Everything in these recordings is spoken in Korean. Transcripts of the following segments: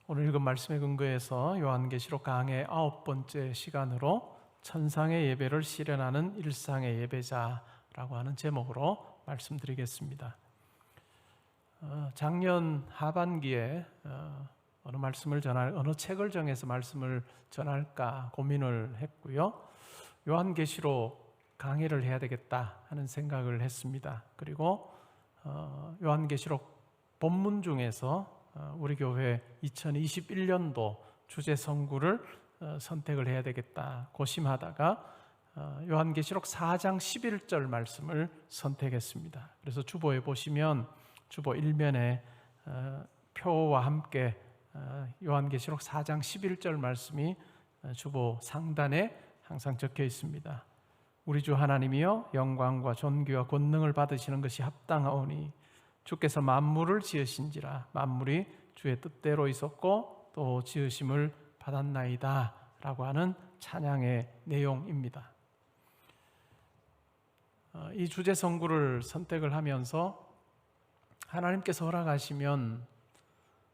오늘 읽은 말씀에 근거해서 요한계시록 강의 9번째 시간으로 천상의 예배를 실현하는 일상의 예배자라고 하는 제목으로 말씀드리겠습니다. 작년 하반기에 어느 책을 정해서 말씀을 전할까 고민을 했고요. 요한계시록 강의를 해야 되겠다 하는 생각을 했습니다. 그리고 요한계시록 본문 중에서 우리 교회 2021년도 주제 선구를 선택을 해야 되겠다 고심하다가 요한계시록 4장 11절 말씀을 선택했습니다. 그래서 주보에 보시면 주보 1면에 표와 함께 요한계시록 4장 11절 말씀이 주보 상단에 항상 적혀 있습니다. 우리 주 하나님이여 영광과 존귀와 권능을 받으시는 것이 합당하오니 주께서 만물을 지으신지라 만물이 주의 뜻대로 있었고 또 지으심을 받았나이다 라고 하는 찬양의 내용입니다. 이 주제 선구를 선택을 하면서 하나님께서 허락하시면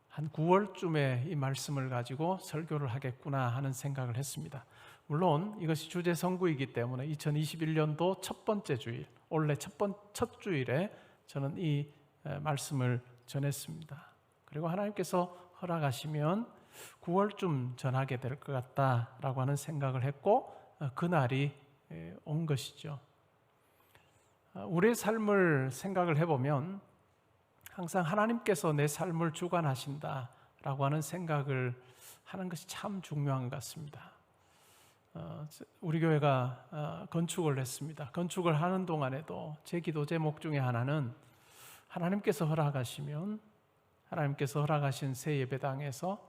한 9월쯤에 이 말씀을 가지고 설교를 하겠구나 하는 생각을 했습니다. 물론 이것이 주제 선구이기 때문에 2021년도 첫 번째 주일, 올해 첫 주일에 저는 이 말씀을 전했습니다. 그리고 하나님께서 허락하시면 9월쯤 전하게 될 것 같다라고 하는 생각을 했고 그날이 온 것이죠. 우리의 삶을 생각을 해보면 항상 하나님께서 내 삶을 주관하신다라고 하는 생각을 하는 것이 참 중요한 것 같습니다. 우리 교회가 건축을 했습니다. 건축을 하는 동안에도 제 기도 제목 중에 하나는 하나님께서 허락하시면 하나님께서 허락하신 새 예배당에서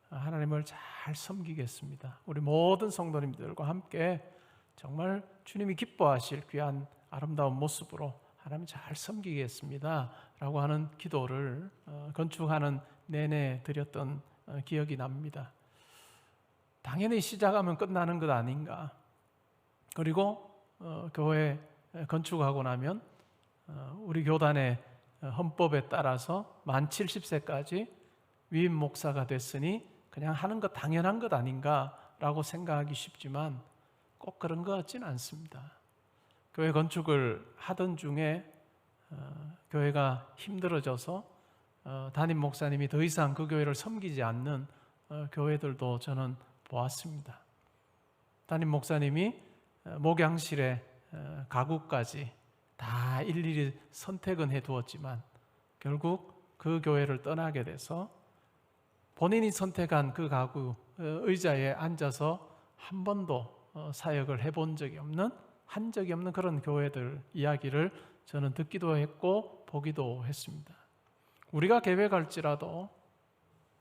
하나님을 잘 섬기겠습니다. 우리 모든 성도님들과 함께 정말 주님이 기뻐하실 귀한 아름다운 모습으로 하나님 잘 섬기겠습니다 라고 하는 기도를 건축하는 내내 드렸던 기억이 납니다. 당연히 시작하면 끝나는 것 아닌가. 그리고 교회 건축하고 나면 우리 교단의 헌법에 따라서 만 70세까지 위임 목사가 됐으니 그냥 하는 것 당연한 것 아닌가라고 생각하기 쉽지만 꼭 그런 것 같지는 않습니다. 교회 건축을 하던 중에 교회가 힘들어져서 담임 목사님이 더 이상 그 교회를 섬기지 않는 교회들도 저는 보았습니다. 담임 목사님이 목양실에 가구까지 다 일일이 선택은 해두었지만 결국 그 교회를 떠나게 돼서 본인이 선택한 그 가구 의자에 앉아서 한 번도 사역을 해본 적이 없는 한 적이 없는 그런 교회들 이야기를 저는 듣기도 했고 보기도 했습니다. 우리가 계획할지라도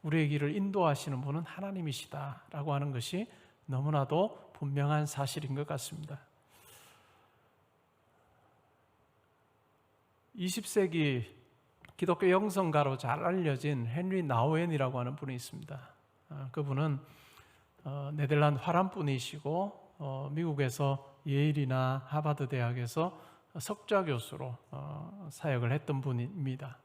우리의 길을 인도하시는 분은 하나님이시다라고 하는 것이 너무나도 분명한 사실인 것 같습니다. 20세기 기독교 영성가로 잘 알려진 헨리 나우엔이라고 하는 분이 있습니다. 그분은 네덜란드 화람 분이시고 미국에서 예일이나 하버드 대학에서 석좌 교수로 사역을 했던 분입니다.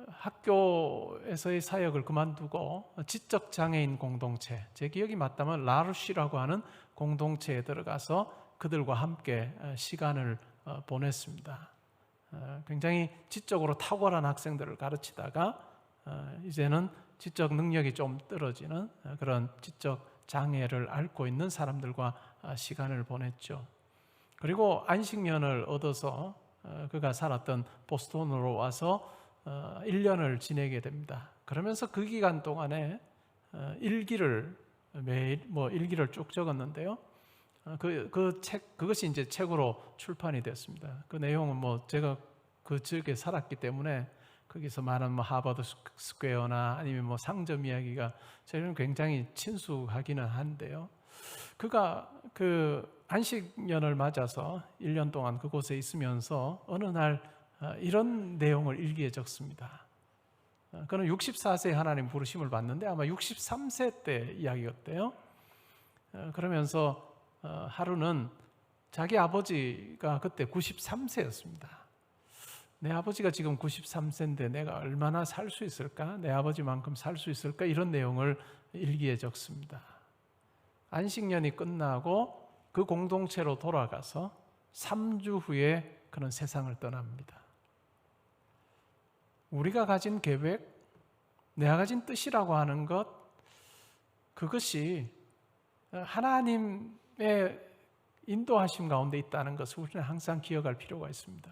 학교에서의 사역을 그만두고 지적장애인 공동체, 제 기억이 맞다면 라르시라고 하는 공동체에 들어가서 그들과 함께 시간을 보냈습니다. 굉장히 지적으로 탁월한 학생들을 가르치다가 이제는 지적 능력이 좀 떨어지는 그런 지적 장애를 앓고 있는 사람들과 시간을 보냈죠. 그리고 안식년을 얻어서 그가 살았던 보스턴으로 와서 1년을 지내게 됩니다. 그러면서 그 기간 동안에 일기를 매일 일기를 쭉 적었는데요. 그것이 이제 책으로 출판이 됐습니다. 그 내용은 제가 그 지역에 살았기 때문에 거기서 말하는 하버드 스퀘어나 아니면 상점 이야기가 저는 굉장히 친숙하기는 한데요. 그가 그 안식년을 맞아서 1년 동안 그곳에 있으면서 어느 날 이런 내용을 일기에 적습니다. 그는 64세 하나님 부르심을 받는데 아마 63세 때 이야기였대요. 그러면서 하루는 자기 아버지가 그때 93세였습니다. 내 아버지가 지금 93세인데 내가 얼마나 살 수 있을까? 내 아버지만큼 살 수 있을까? 이런 내용을 일기에 적습니다. 안식년이 끝나고 그 공동체로 돌아가서 3주 후에 그는 세상을 떠납니다. 우리가 가진 계획, 내가 가진 뜻이라고 하는 것, 그것이 하나님의 인도하심 가운데 있다는 것을 우리는 항상 기억할 필요가 있습니다.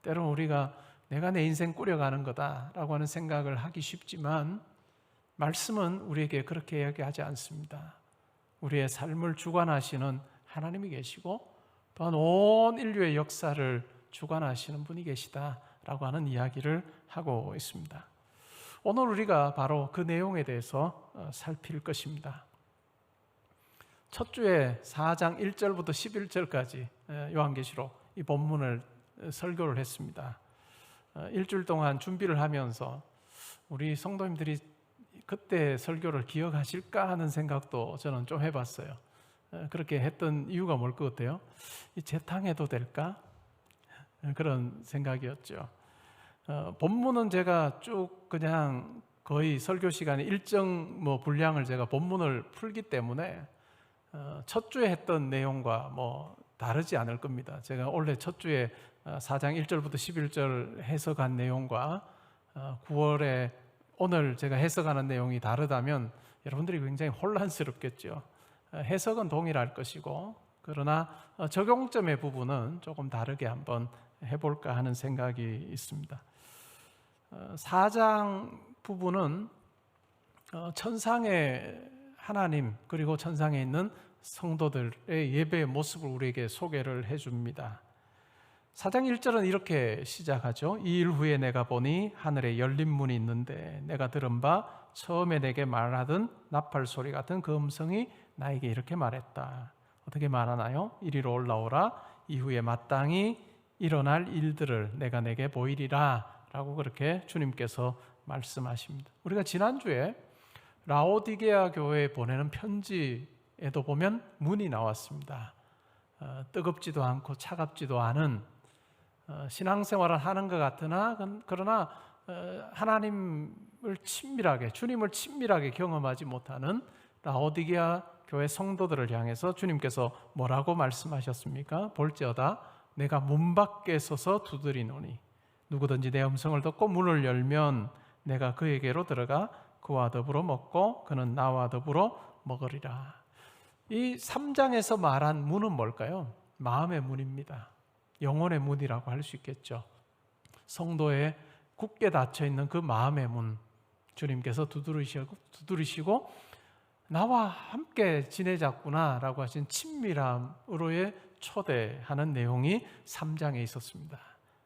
때로는 우리가 내가 내 인생 꾸려가는 거다라고 하는 생각을 하기 쉽지만 말씀은 우리에게 그렇게 이야기하지 않습니다. 우리의 삶을 주관하시는 하나님이 계시고 또한 온 인류의 역사를 주관하시는 분이 계시다라고 하는 이야기를 하고 있습니다. 오늘 우리가 바로 그 내용에 대해서 살필 것입니다. 첫 주에 4장 1절부터 11절까지 요한계시록 이 본문을 설교를 했습니다. 일주일 동안 준비를 하면서 우리 성도님들이 그때 설교를 기억하실까 하는 생각도 저는 좀 해봤어요. 그렇게 했던 이유가 뭘 것 같아요? 재탕해도 될까? 그런 생각이었죠. 본문은 제가 쭉 그냥 거의 설교 시간에 일정 분량을 제가 본문을 풀기 때문에 첫 주에 했던 내용과 다르지 않을 겁니다. 제가 원래 첫 주에 4장 1절부터 11절 해석한 내용과 9월에 오늘 제가 해석하는 내용이 다르다면 여러분들이 굉장히 혼란스럽겠죠. 해석은 동일할 것이고 그러나 적용점의 부분은 조금 다르게 한번 해볼까 하는 생각이 있습니다. 4장 부분은 천상의 하나님 그리고 천상에 있는 성도들의 예배의 모습을 우리에게 소개를 해줍니다. 4장 1절은 이렇게 시작하죠. 이 일 후에 내가 보니 하늘에 열린 문이 있는데 내가 들은 바 처음에 내게 말하던 나팔 소리 같은 그 음성이 나에게 이렇게 말했다. 어떻게 말하나요? 이리로 올라오라. 이후에 마땅히 일어날 일들을 내가 내게 보이리라 라고 그렇게 주님께서 말씀하십니다. 우리가 지난주에 라오디게아 교회에 보내는 편지에도 보면 문이 나왔습니다. 뜨겁지도 않고 차갑지도 않은 신앙생활을 하는 것 같으나 그러나 하나님을 친밀하게 주님을 친밀하게 경험하지 못하는 라오디게아 교회 성도들을 향해서 주님께서 뭐라고 말씀하셨습니까? 볼지어다 내가 문 밖에 서서 두드리노니 누구든지 내 음성을 듣고 문을 열면 내가 그에게로 들어가 그와 더불어 먹고 그는 나와 더불어 먹으리라. 이 3장에서 말한 문은 뭘까요? 마음의 문입니다. 영혼의 문이라고 할 수 있겠죠. 성도의 굳게 닫혀있는 그 마음의 문 주님께서 두드리시고 나와 함께 지내자꾸나 라고 하신 친밀함으로의 초대하는 내용이 3장에 있었습니다.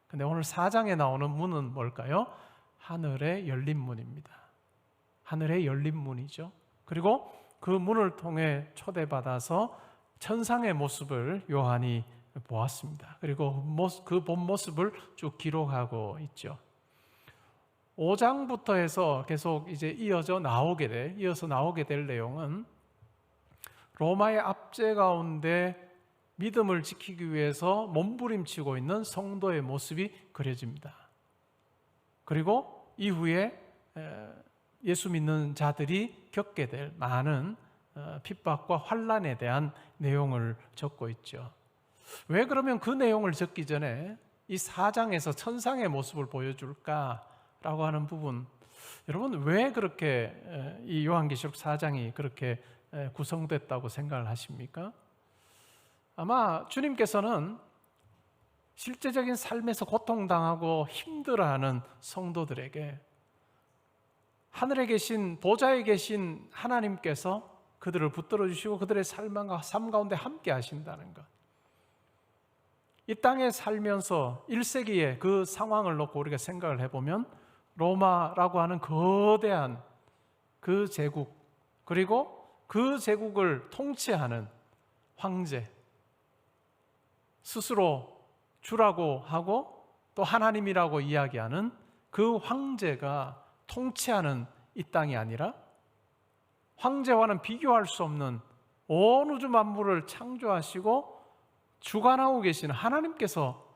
근데 오늘 4장에 나오는 문은 뭘까요? 하늘의 열린 문입니다. 하늘의 열린 문이죠. 그리고 그 문을 통해 초대받아서 천상의 모습을 요한이 보았습니다. 그리고 그 본 모습을 쭉 기록하고 있죠. 5장부터 해서 계속 이제 이어서 나오게 될 내용은 로마의 압제 가운데 믿음을 지키기 위해서 몸부림치고 있는 성도의 모습이 그려집니다. 그리고 이후에 예수 믿는 자들이 겪게 될 많은 핍박과 환난에 대한 내용을 적고 있죠. 왜 그러면 그 내용을 적기 전에 이 4장에서 천상의 모습을 보여줄까라고 하는 부분, 여러분 왜 그렇게 이 요한계시록 4장이 그렇게 구성됐다고 생각을 하십니까? 아마 주님께서는 실제적인 삶에서 고통당하고 힘들어하는 성도들에게 하늘에 계신 보좌에 계신 하나님께서 그들을 붙들어 주시고 그들의 삶 가운데 함께 하신다는 것. 이 땅에 살면서 1세기의 그 상황을 놓고 우리가 생각을 해보면 로마라고 하는 거대한 그 제국, 그리고 그 제국을 통치하는 황제, 스스로 주라고 하고 또 하나님이라고 이야기하는 그 황제가 통치하는 이 땅이 아니라 황제와는 비교할 수 없는 온 우주 만물을 창조하시고 주관하고 계시는 하나님께서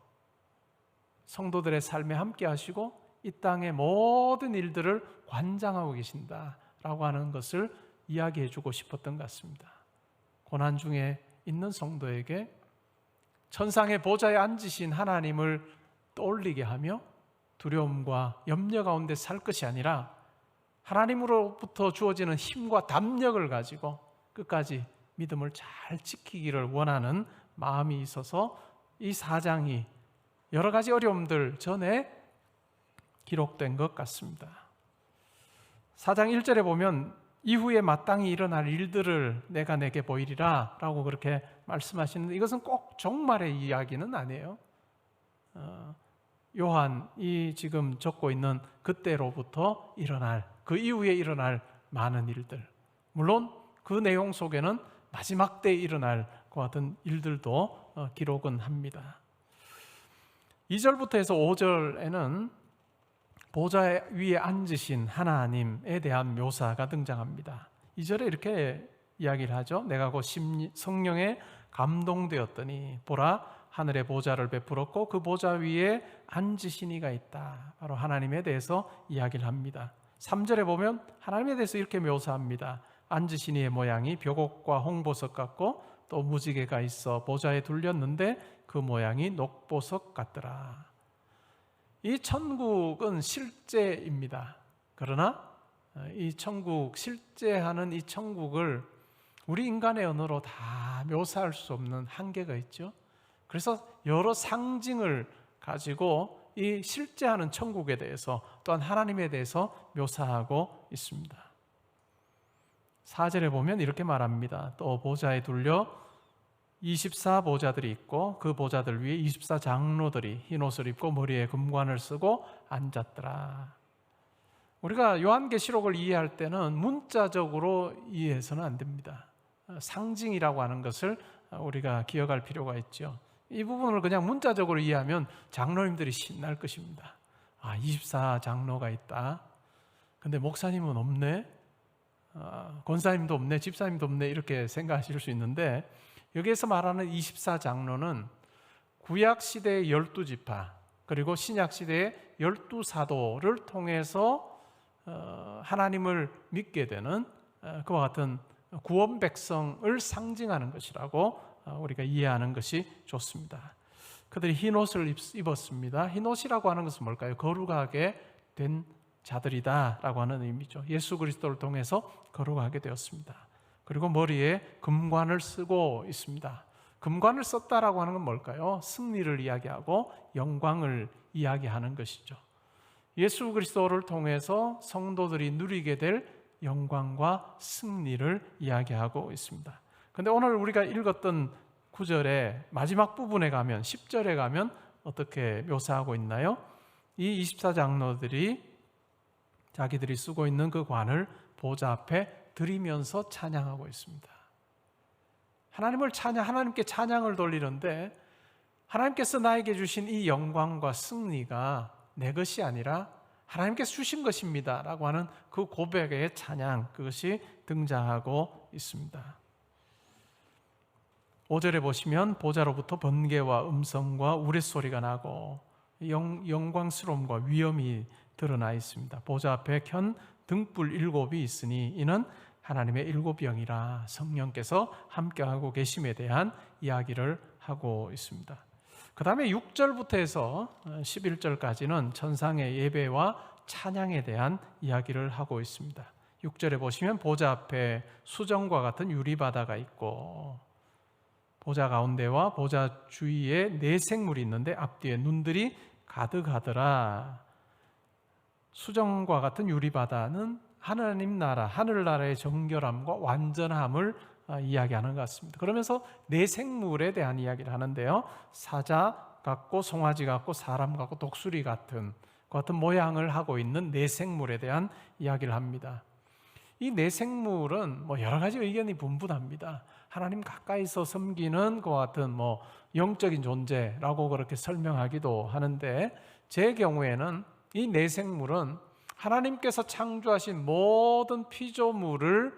성도들의 삶에 함께 하시고 이 땅의 모든 일들을 관장하고 계신다라고 하는 것을 이야기해 주고 싶었던 것 같습니다. 고난 중에 있는 성도에게 천상의 보좌에 앉으신 하나님을 떠올리게 하며 두려움과 염려 가운데 살 것이 아니라 하나님으로부터 주어지는 힘과 담력을 가지고 끝까지 믿음을 잘 지키기를 원하는 마음이 있어서 이 4장이 여러 가지 어려움들 전에 기록된 것 같습니다. 4장 1절에 보면 이후에 마땅히 일어날 일들을 내가 내게 보이리라 라고 그렇게 말씀하시는데 이것은 꼭 종말의 이야기는 아니에요. 요한이 지금 적고 있는 그때로부터 일어날, 그 이후에 일어날 많은 일들, 물론 그 내용 속에는 마지막 때에 일어날 것 같은 일들도 기록은 합니다. 2절부터 해서 5절에는 보좌 위에 앉으신 하나님에 대한 묘사가 등장합니다. 2절에 이렇게 이야기를 하죠. 내가 곧 성령에 감동되었더니 보라 하늘의 보좌를 베풀었고 그 보좌 위에 앉으신 이가 있다. 바로 하나님에 대해서 이야기를 합니다. 3절에 보면 하나님에 대해서 이렇게 묘사합니다. 앉으신 이의 모양이 벼곡과 홍보석 같고 또 무지개가 있어 보좌에 둘렸는데 그 모양이 녹보석 같더라. 이 천국은 실제입니다. 그러나 이 천국, 실제하는 이 천국을 우리 인간의 언어로 다 묘사할 수 없는 한계가 있죠. 그래서 여러 상징을 가지고 이 실제하는 천국에 대해서 또한 하나님에 대해서 묘사하고 있습니다. 4절에 보면 이렇게 말합니다. 또 보좌에 둘려 24보좌들이 있고 그 보좌들 위에 24장로들이 흰옷을 입고 머리에 금관을 쓰고 앉았더라. 우리가 요한계시록을 이해할 때는 문자적으로 이해해서는 안 됩니다. 상징이라고 하는 것을 우리가 기억할 필요가 있죠. 이 부분을 그냥 문자적으로 이해하면 장로님들이 신날 것입니다. 24장로가 있다. 근데 목사님은 없네. 권사님도 없네. 집사님도 없네. 이렇게 생각하실 수 있는데 여기에서 말하는 24장로는 구약시대의 12지파 그리고 신약시대의 12사도를 통해서 하나님을 믿게 되는 그와 같은 구원 백성을 상징하는 것이라고 우리가 이해하는 것이 좋습니다. 그들이 흰옷을 입었습니다. 흰옷이라고 하는 것은 뭘까요? 거룩하게 된 자들이다 라고 하는 의미죠. 예수 그리스도를 통해서 거룩하게 되었습니다. 그리고 머리에 금관을 쓰고 있습니다. 금관을 썼다라고 하는 건 뭘까요? 승리를 이야기하고 영광을 이야기하는 것이죠. 예수 그리스도를 통해서 성도들이 누리게 될 영광과 승리를 이야기하고 있습니다. 그런데 오늘 우리가 읽었던 9절의 마지막 부분에 가면 10절에 가면 어떻게 묘사하고 있나요? 이 24장로들이 자기들이 쓰고 있는 그 관을 보좌 앞에 드리면서 찬양하고 있습니다. 하나님께 찬양을 돌리는데 하나님께서 나에게 주신 이 영광과 승리가 내 것이 아니라 하나님께서 주신 것입니다 라고 하는 그 고백의 찬양, 그것이 등장하고 있습니다. 5절에 보시면 보좌로부터 번개와 음성과 우레소리가 나고 영광스러움과 위엄이 드러나 있습니다. 보좌 앞에 켠 등불 7이 있으니 이는 하나님의 7영이라 성령께서 함께하고 계심에 대한 이야기를 하고 있습니다. 그 다음에 6절부터 해서 11절까지는 천상의 예배와 찬양에 대한 이야기를 하고 있습니다. 6절에 보시면 보좌 앞에 수정과 같은 유리바다가 있고 보좌 가운데와 보좌 주위에 4생물이 있는데 앞뒤에 눈들이 가득하더라. 수정과 같은 유리바다는 하나님 나라, 하늘나라의 정결함과 완전함을 이야기하는 것 같습니다. 그러면서 4생물에 대한 이야기를 하는데요. 사자 같고 송아지 같고 사람 같고 독수리 같은 모양을 하고 있는 4생물에 대한 이야기를 합니다. 이 4생물은 여러 가지 의견이 분분합니다. 하나님 가까이서 섬기는 그와 같은 영적인 존재라고 그렇게 설명하기도 하는데 제 경우에는 이 4생물은 하나님께서 창조하신 모든 피조물을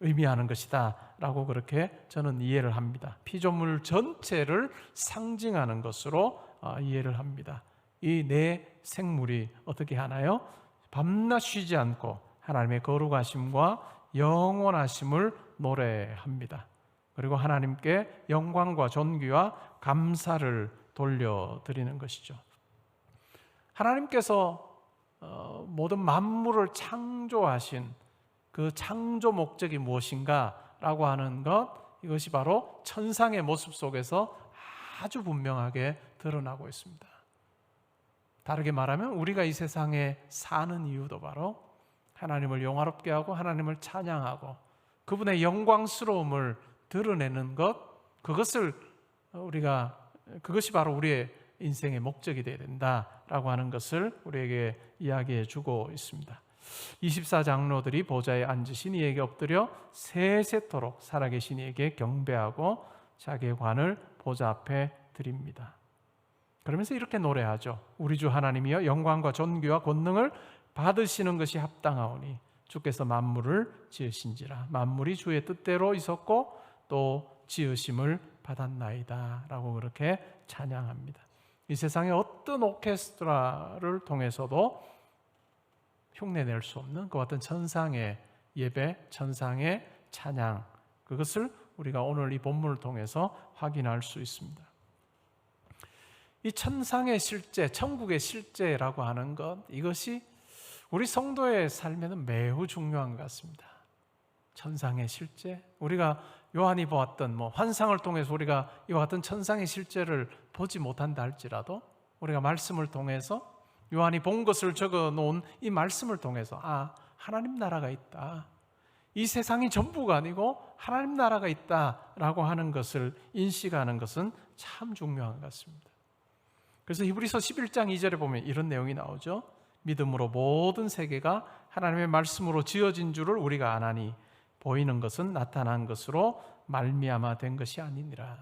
의미하는 것이다 라고 그렇게 저는 이해를 합니다. 피조물 전체를 상징하는 것으로 이해를 합니다. 이 네 생물이 어떻게 하나요? 밤낮 쉬지 않고 하나님의 거룩하심과 영원하심을 노래합니다. 그리고 하나님께 영광과 존귀와 감사를 돌려드리는 것이죠. 하나님께서 모든 만물을 창조하신 그 창조 목적이 무엇인가라고 하는 것, 이것이 바로 천상의 모습 속에서 아주 분명하게 드러나고 있습니다. 다르게 말하면 우리가 이 세상에 사는 이유도 바로 하나님을 영화롭게 하고 하나님을 찬양하고 그분의 영광스러움을 드러내는 것, 그것이 바로 우리의 인생의 목적이 되어야 된다라고 하는 것을 우리에게 이야기해 주고 있습니다. 24장로들이 보좌에 앉으신 이에게 엎드려 세세토록 살아계신 이에게 경배하고 자기의 관을 보좌 앞에 드립니다. 그러면서 이렇게 노래하죠. 우리 주 하나님이여 영광과 존귀와 권능을 받으시는 것이 합당하오니 주께서 만물을 지으신지라. 만물이 주의 뜻대로 있었고 또 지으심을 받았나이다 라고 그렇게 찬양합니다. 이 세상의 어떤 오케스트라를 통해서도 흉내낼 수 없는 그 같은 천상의 예배, 천상의 찬양, 그것을 우리가 오늘 이 본문을 통해서 확인할 수 있습니다. 이 천상의 실제, 천국의 실제라고 하는 것, 이것이 우리 성도의 삶에는 매우 중요한 것 같습니다. 천상의 실제, 우리가 요한이 보았던 환상을 통해서 우리가 이와 같은 천상의 실제를 보지 못한다 할지라도 우리가 말씀을 통해서 요한이 본 것을 적어 놓은 이 말씀을 통해서 하나님 나라가 있다, 이 세상이 전부가 아니고 하나님 나라가 있다라고 하는 것을 인식하는 것은 참 중요한 것 같습니다. 그래서 히브리서 11장 2절에 보면 이런 내용이 나오죠. 믿음으로 모든 세계가 하나님의 말씀으로 지어진 줄을 우리가 아나니 보이는 것은 나타난 것으로 말미암아 된 것이 아니니라.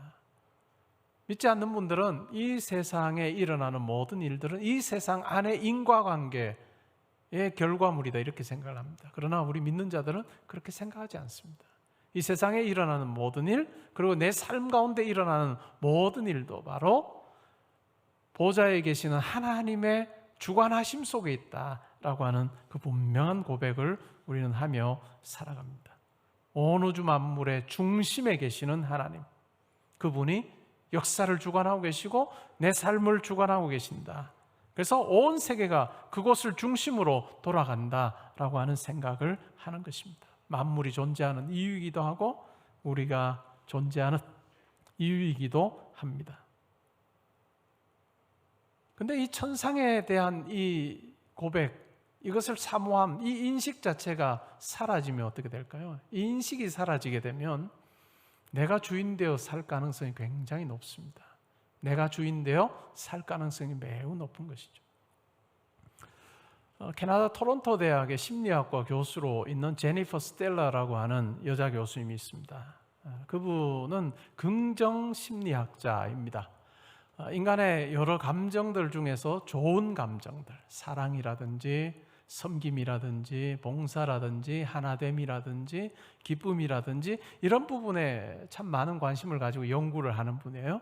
믿지 않는 분들은 이 세상에 일어나는 모든 일들은 이 세상 안의 인과관계의 결과물이다 이렇게 생각을 합니다. 그러나 우리 믿는 자들은 그렇게 생각하지 않습니다. 이 세상에 일어나는 모든 일, 그리고 내 삶 가운데 일어나는 모든 일도 바로 보좌에 계시는 하나님의 주관하심 속에 있다라고 하는 그 분명한 고백을 우리는 하며 살아갑니다. 온 우주 만물의 중심에 계시는 하나님, 그분이 역사를 주관하고 계시고 내 삶을 주관하고 계신다. 그래서 온 세계가 그곳을 중심으로 돌아간다라고 하는 생각을 하는 것입니다. 만물이 존재하는 이유이기도 하고 우리가 존재하는 이유이기도 합니다. 근데 이 천상에 대한 이 고백, 이것을 사모함, 이 인식 자체가 사라지면 어떻게 될까요? 이 인식이 사라지게 되면 내가 주인 되어 살 가능성이 굉장히 높습니다. 내가 주인 되어 살 가능성이 매우 높은 것이죠. 캐나다 토론토 대학의 심리학과 교수로 있는 제니퍼 스텔라라고 하는 여자 교수님이 있습니다. 그분은 긍정 심리학자입니다. 인간의 여러 감정들 중에서 좋은 감정들, 사랑이라든지 섬김이라든지 봉사라든지 하나됨이라든지 기쁨이라든지 이런 부분에 참 많은 관심을 가지고 연구를 하는 분이에요.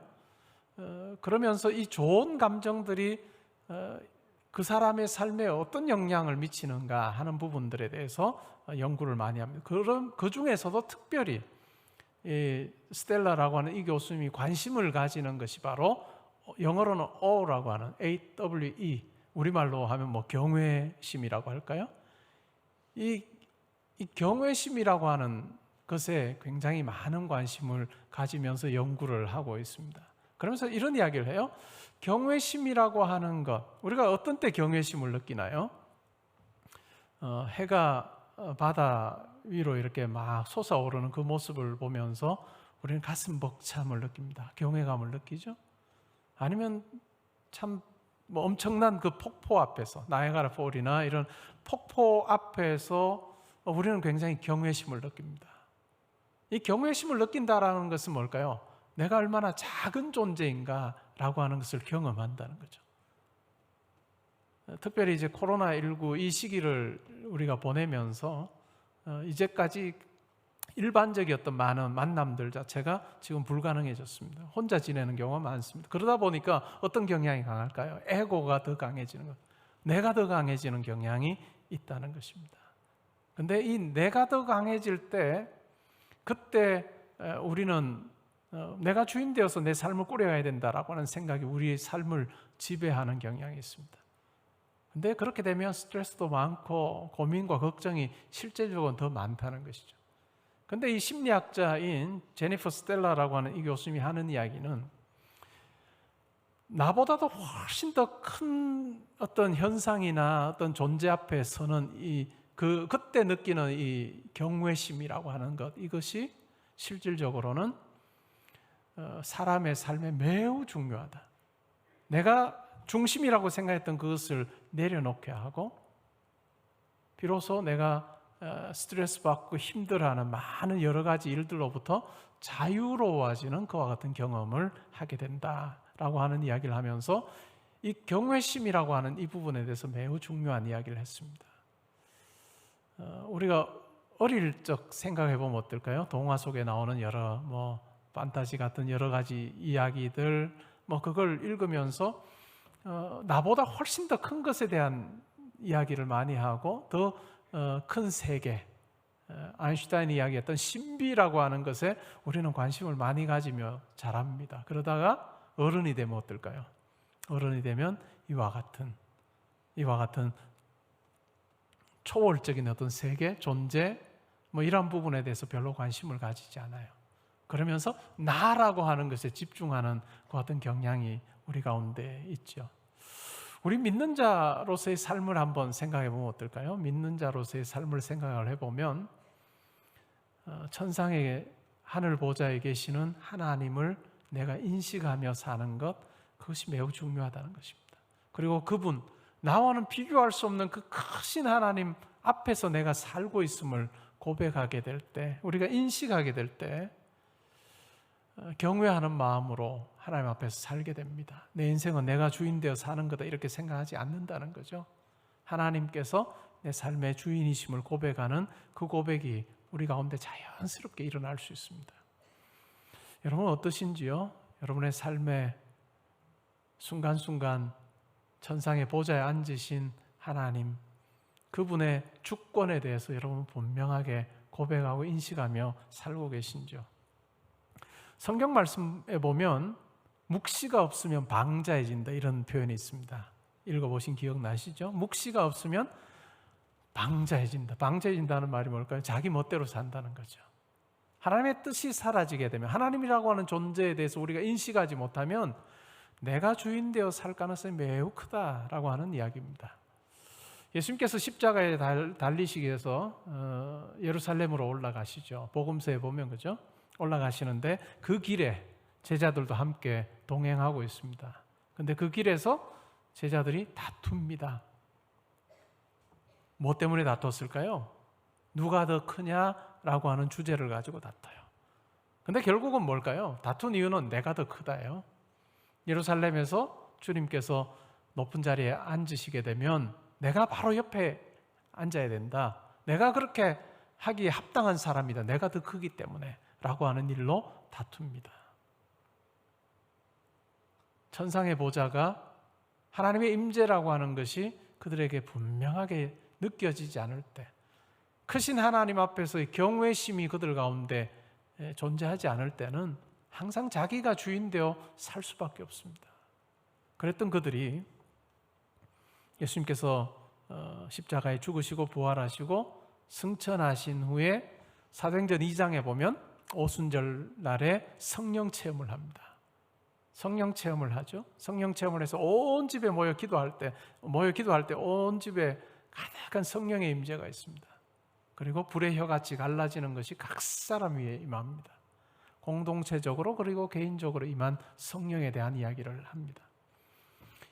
그러면서 이 좋은 감정들이 그 사람의 삶에 어떤 영향을 미치는가 하는 부분들에 대해서 연구를 많이 합니다. 그 중에서도 특별히 이 스텔라라고 하는 이 교수님이 관심을 가지는 것이 바로 영어로는 O라고 하는 AWE, 우리말로 하면 경외심이라고 할까요? 이 경외심이라고 하는 것에 굉장히 많은 관심을 가지면서 연구를 하고 있습니다. 그러면서 이런 이야기를 해요. 경외심이라고 하는 것, 우리가 어떤 때 경외심을 느끼나요? 해가 바다 위로 이렇게 막 솟아오르는 그 모습을 보면서 우리는 가슴 벅참을 느낍니다. 경외감을 느끼죠. 아니면 참 엄청난 그 폭포 앞에서, 나이아가라 폴이나 이런 폭포 앞에서 우리는 굉장히 경외심을 느낍니다. 이 경외심을 느낀다라는 것은 뭘까요? 내가 얼마나 작은 존재인가라고 하는 것을 경험한다는 거죠. 특별히 이제 코로나19 이 시기를 우리가 보내면서 이제까지 일반적이었던 많은 만남들 자체가 지금 불가능해졌습니다. 혼자 지내는 경우가 많습니다. 그러다 보니까 어떤 경향이 강할까요? 에고가 더 강해지는 것, 내가 더 강해지는 경향이 있다는 것입니다. 근데 이 내가 더 강해질 때, 그때 우리는 내가 주인 되어서 내 삶을 꾸려가야 된다라고 하는 생각이 우리의 삶을 지배하는 경향이 있습니다. 근데 그렇게 되면 스트레스도 많고 고민과 걱정이 실제적으로 더 많다는 것이죠. 근데 이 심리학자인 제니퍼 스텔라라고 하는 이 교수님이 하는 이야기는 나보다도 훨씬 더 큰 어떤 현상이나 어떤 존재 앞에서는 그때 느끼는 이 경외심이라고 하는 것, 이것이 실질적으로는 사람의 삶에 매우 중요하다. 내가 중심이라고 생각했던 그것을 내려놓게 하고, 비로소 내가 스트레스 받고 힘들어하는 많은 여러 가지 일들로부터 자유로워지는 그와 같은 경험을 하게 된다라고 하는 이야기를 하면서 이 경외심이라고 하는 이 부분에 대해서 매우 중요한 이야기를 했습니다. 우리가 어릴 적 생각해 보면 어떨까요? 동화 속에 나오는 여러 판타지 같은 여러 가지 이야기들, 그걸 읽으면서 나보다 훨씬 더 큰 것에 대한 이야기를 많이 하고 더 큰 세계, 아인슈타인이 이야기했던 신비라고 하는 것에 우리는 관심을 많이 가지며 자랍니다. 그러다가 어른이 되면 어떨까요? 어른이 되면 이와 같은 초월적인 어떤 세계, 존재, 이런 부분에 대해서 별로 관심을 가지지 않아요. 그러면서 나라고 하는 것에 집중하는 그 같은 경향이 우리 가운데 있죠. 우리 믿는 자로서의 삶을 한번 생각해 보면 어떨까요? 믿는 자로서의 삶을 생각을 해보면 천상의 하늘 보좌에 계시는 하나님을 내가 인식하며 사는 것, 그것이 매우 중요하다는 것입니다. 그리고 그분, 나와는 비교할 수 없는 그 크신 하나님 앞에서 내가 살고 있음을 고백하게 될 때, 우리가 인식하게 될 때 경외하는 마음으로 하나님 앞에서 살게 됩니다. 내 인생은 내가 주인 되어 사는 거다 이렇게 생각하지 않는다는 거죠. 하나님께서 내 삶의 주인이심을 고백하는 그 고백이 우리 가운데 자연스럽게 일어날 수 있습니다. 여러분 어떠신지요? 여러분의 삶의 순간순간 천상의 보좌에 앉으신 하나님, 그분의 주권에 대해서 여러분 분명하게 고백하고 인식하며 살고 계신지요? 성경 말씀에 보면 묵시가 없으면 방자해진다 이런 표현이 있습니다. 읽어보신 기억나시죠? 묵시가 없으면 방자해진다. 방자해진다는 말이 뭘까요? 자기 멋대로 산다는 거죠. 하나님의 뜻이 사라지게 되면, 하나님이라고 하는 존재에 대해서 우리가 인식하지 못하면 내가 주인 되어 살 가능성이 매우 크다라고 하는 이야기입니다. 예수님께서 십자가에 달리시기 위해서 예루살렘으로 올라가시죠. 복음서에 보면 그죠? 올라가시는데 그 길에 제자들도 함께 동행하고 있습니다. 근데 그 길에서 제자들이 다툽니다. 뭐 때문에 다퉜을까요? 누가 더 크냐라고 하는 주제를 가지고 다퉈요. 근데 결국은 뭘까요? 다툰 이유는 내가 더 크다예요. 예루살렘에서 주님께서 높은 자리에 앉으시게 되면 내가 바로 옆에 앉아야 된다. 내가 그렇게 하기에 합당한 사람이다. 내가 더 크기 때문에 라고 하는 일로 다툽니다. 천상의 보좌가 하나님의 임재라고 하는 것이 그들에게 분명하게 느껴지지 않을 때, 크신 하나님 앞에서의 경외심이 그들 가운데 존재하지 않을 때는 항상 자기가 주인 되어 살 수밖에 없습니다. 그랬던 그들이 예수님께서 십자가에 죽으시고 부활하시고 승천하신 후에 사도행전 2장에 보면 오순절 날에 성령 체험을 합니다. 성령 체험을 하죠. 성령 체험을 해서 온 집에 모여 기도할 때 온 집에 가득한 성령의 임재가 있습니다. 그리고 불의 혀같이 갈라지는 것이 각 사람 위에 임합니다. 공동체적으로 그리고 개인적으로 임한 성령에 대한 이야기를 합니다.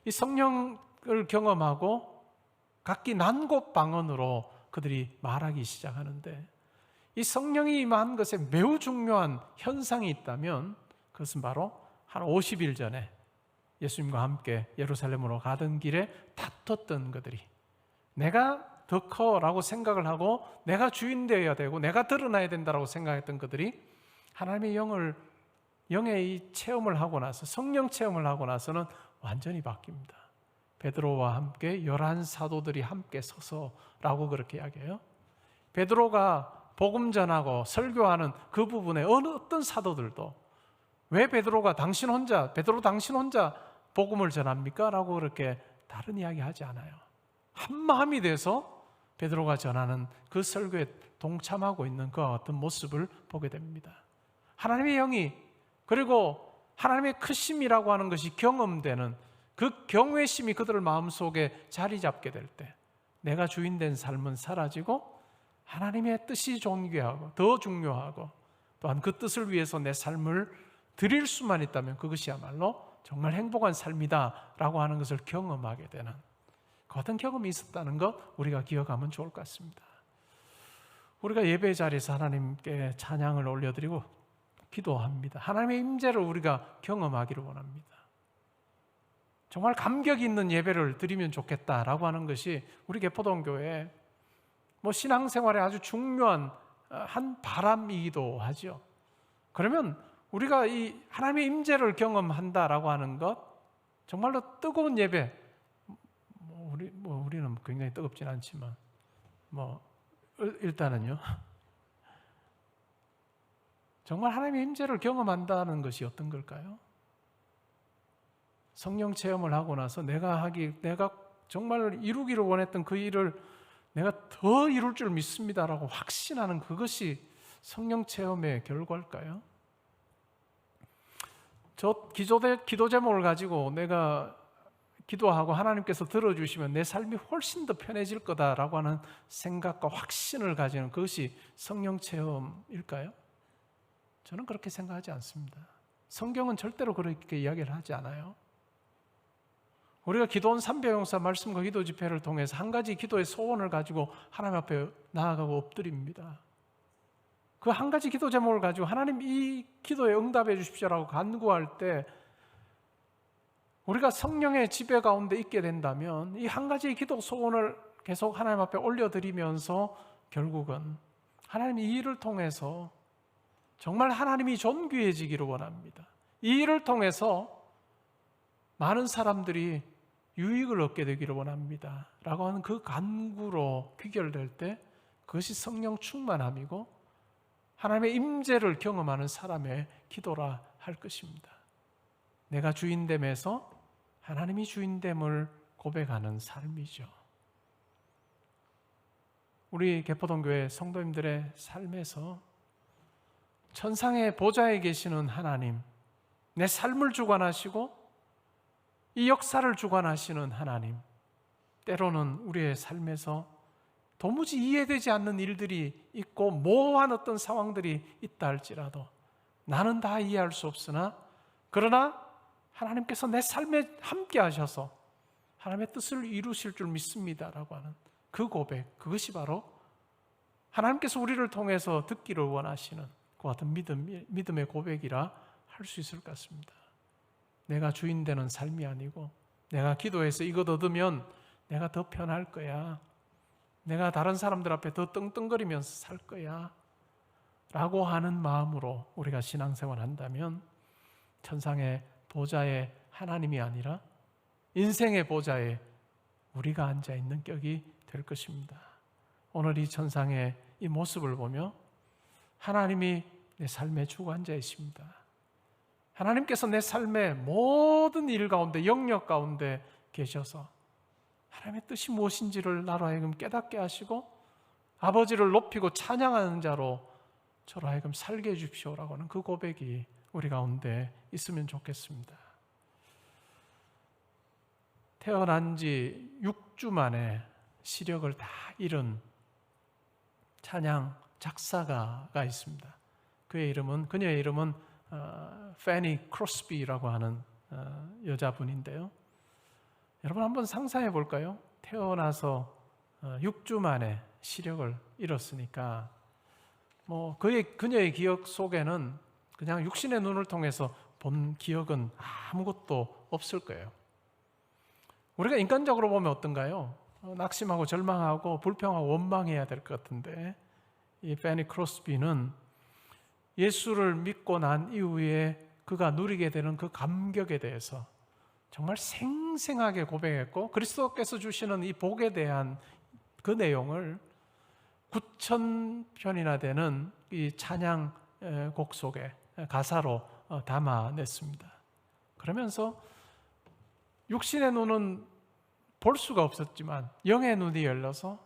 이 성령을 경험하고 각기 난곳 방언으로 그들이 말하기 시작하는데, 이 성령이 임한 것에 매우 중요한 현상이 있다면 그것은 바로 한 50일 전에 예수님과 함께 예루살렘으로 가던 길에 다퉜던 그들이 내가 더 커라고 생각을 하고 내가 주인 되어야 되고 내가 드러나야 된다라고 생각했던 그들이 하나님의 영의 이 체험을 하고 나서, 성령 체험을 하고 나서는 완전히 바뀝니다. 베드로와 함께 11 사도들이 함께 서서라고 그렇게 이야기해요. 베드로가 복음 전하고 설교하는 그 부분에 어떤 사도들도 왜 베드로 당신 혼자 복음을 전합니까? 라고 그렇게 다른 이야기 하지 않아요. 한 마음이 돼서 베드로가 전하는 그 설교에 동참하고 있는 그와 같은 모습을 보게 됩니다. 하나님의 영이, 그리고 하나님의 크심이라고 하는 것이 경험되는 그 경외심이 그들 마음속에 자리 잡게 될 때 내가 주인된 삶은 사라지고 하나님의 뜻이 더 중요하고 또한 그 뜻을 위해서 내 삶을 드릴 수만 있다면 그것이야말로 정말 행복한 삶이다라고 하는 것을 경험하게 되는 그 같은 경험이 있었다는 것 우리가 기억하면 좋을 것 같습니다. 우리가 예배 자리에서 하나님께 찬양을 올려드리고 기도합니다. 하나님의 임재를 우리가 경험하기를 원합니다. 정말 감격 있는 예배를 드리면 좋겠다라고 하는 것이 우리 개포동교회 신앙생활에 아주 중요한 한 바람이기도 하죠. 그러면 우리가 이 하나님의 임재를 경험한다라고 하는 것, 정말로 뜨거운 예배, 우리는 굉장히 뜨겁진 않지만 일단은요, 정말 하나님의 임재를 경험한다는 것이 어떤 걸까요? 성령 체험을 하고 나서 내가 정말 이루기를 원했던 그 일을 내가 더 이룰 줄 믿습니다라고 확신하는 그것이 성령 체험의 결과일까요? 저 기도 제목을 가지고 내가 기도하고 하나님께서 들어주시면 내 삶이 훨씬 더 편해질 거다라고 하는 생각과 확신을 가지는 그것이 성령 체험일까요? 저는 그렇게 생각하지 않습니다. 성경은 절대로 그렇게 이야기를 하지 않아요. 우리가 기도원 삼배용사 말씀과 기도 집회를 통해서 한 가지 기도의 소원을 가지고 하나님 앞에 나아가고 엎드립니다. 그 한 가지 기도 제목을 가지고 하나님 이 기도에 응답해 주십시오라고 간구할 때 우리가 성령의 지배 가운데 있게 된다면 이 한 가지 기도 소원을 계속 하나님 앞에 올려드리면서 결국은 하나님 이 일을 통해서 정말 하나님이 존귀해지기를 원합니다. 이 일을 통해서 많은 사람들이 유익을 얻게 되기를 원합니다 라고 하는 그 간구로 귀결될 때 그것이 성령 충만함이고 하나님의 임재를 경험하는 사람의 기도라 할 것입니다. 내가 주인됨에서 하나님이 주인됨을 고백하는 삶이죠. 우리 개포동교회 성도님들의 삶에서 천상의 보좌에 계시는 하나님, 내 삶을 주관하시고 이 역사를 주관하시는 하나님, 때로는 우리의 삶에서 도무지 이해되지 않는 일들이 있고 모호한 어떤 상황들이 있다 할지라도 나는 다 이해할 수 없으나 그러나 하나님께서 내 삶에 함께 하셔서 하나님의 뜻을 이루실 줄 믿습니다라고 하는 그 고백, 그것이 바로 하나님께서 우리를 통해서 듣기를 원하시는 그 같은 믿음의 고백이라 할 수 있을 것 같습니다. 내가 주인 되는 삶이 아니고 내가 기도해서 이것 얻으면 내가 더 편할 거야, 내가 다른 사람들 앞에 더 떵떵거리면서 살 거야 라고 하는 마음으로 우리가 신앙생활을 한다면 천상의 보좌에 하나님이 아니라 인생의 보좌에 우리가 앉아있는 격이 될 것입니다. 오늘 이 천상의 이 모습을 보며 하나님이 내 삶에 주고 앉아있습니다. 하나님께서 내 삶의 모든 일 가운데, 영역 가운데 계셔서 하나님의 뜻이 무엇인지를 나로 하여금 깨닫게 하시고 아버지를 높이고 찬양하는 자로 저로 하여금 살게 해주십시오라고 하는 그 고백이 우리 가운데 있으면 좋겠습니다. 태어난 지 6주 만에 시력을 다 잃은 찬양 작사가가 있습니다. 그녀의 이름은 페니 크로스비라고 하는 여자분인데요. 여러분 한번 상상해 볼까요? 태어나서 6주 만에 시력을 잃었으니까 그녀의 기억 속에는 그냥 육신의 눈을 통해서 본 기억은 아무것도 없을 거예요. 우리가 인간적으로 보면 어떤가요? 낙심하고 절망하고 불평하고 원망해야 될 것 같은데, 이 페니 크로스비는 예수를 믿고 난 이후에 그가 누리게 되는 그 감격에 대해서 정말 생생하게 고백했고, 그리스도께서 주시는 이 복에 대한 그 내용을 9,000편이나 되는 이 찬양 곡 속에 가사로 담아냈습니다. 그러면서 육신의 눈은 볼 수가 없었지만 영의 눈이 열려서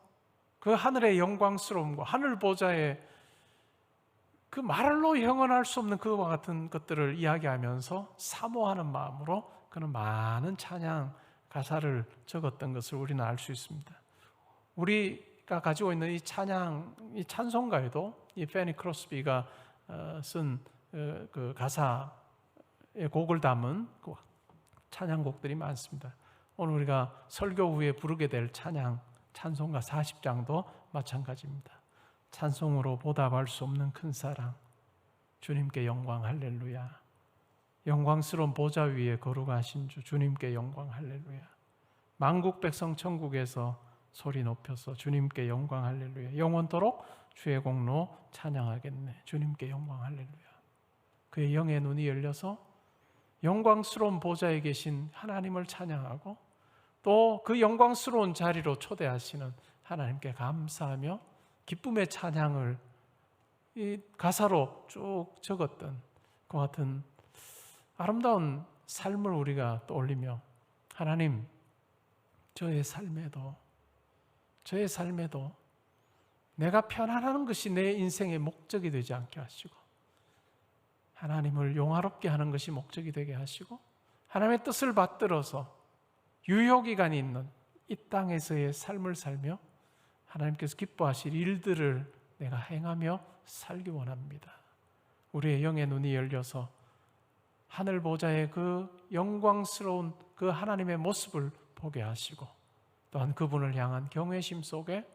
그 하늘의 영광스러움과 하늘 보좌의 그 말로 형언할 수 없는 그와 같은 것들을 이야기하면서 사모하는 마음으로 그는 많은 찬양 가사를 적었던 것을 우리는 알 수 있습니다. 우리가 가지고 있는 이 찬양, 이 찬송가에도 이 페니 크로스비가 쓴 그 가사의 곡을 담은 그 찬양곡들이 많습니다. 오늘 우리가 설교 후에 부르게 될 찬송가 40장도 마찬가지입니다. 찬송으로 보답할 수 없는 큰 사랑, 주님께 영광 할렐루야. 영광스러운 보좌 위에 거룩하신 주, 주님께 영광 할렐루야. 만국 백성 천국에서 소리 높여서 주님께 영광 할렐루야. 영원토록 주의 공로 찬양하겠네. 주님께 영광 할렐루야. 그의 영의 눈이 열려서 영광스러운 보좌에 계신 하나님을 찬양하고 또 그 영광스러운 자리로 초대하시는 하나님께 감사하며 기쁨의 찬양을 이 가사로 쭉 적었던 그 같은 아름다운 삶을 우리가 떠올리며, 하나님, 저의 삶에도 내가 편안하는 것이 내 인생의 목적이 되지 않게 하시고, 하나님을 용화롭게 하는 것이 목적이 되게 하시고, 하나님의 뜻을 받들어서 유효기간이 있는 이 땅에서의 삶을 살며 하나님께서 기뻐하실 일들을 내가 행하며 살기 원합니다. 우리의 영의 눈이 열려서 하늘 보좌의 그 영광스러운 그 하나님의 모습을 보게 하시고, 또한 그분을 향한 경외심 속에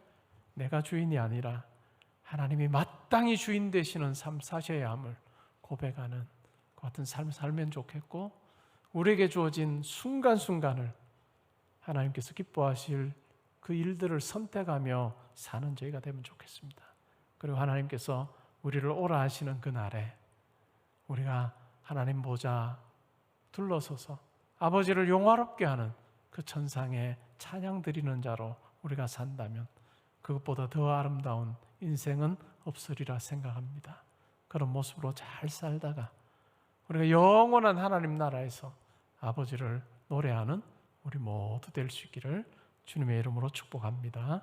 내가 주인이 아니라 하나님이 마땅히 주인 되시는 삶 사셔야 함을 고백하는 그 같은 삶을 살면 좋겠고, 우리에게 주어진 순간순간을 하나님께서 기뻐하실 그 일들을 선택하며 사는 저희가 되면 좋겠습니다. 그리고 하나님께서 우리를 오라 하시는 그날에 우리가 하나님 보좌 둘러서서 아버지를 영화롭게 하는 그 천상의 찬양 드리는 자로 우리가 산다면 그것보다 더 아름다운 인생은 없으리라 생각합니다. 그런 모습으로 잘 살다가 우리가 영원한 하나님 나라에서 아버지를 노래하는 우리 모두 될 수 있기를 주님의 이름으로 축복합니다.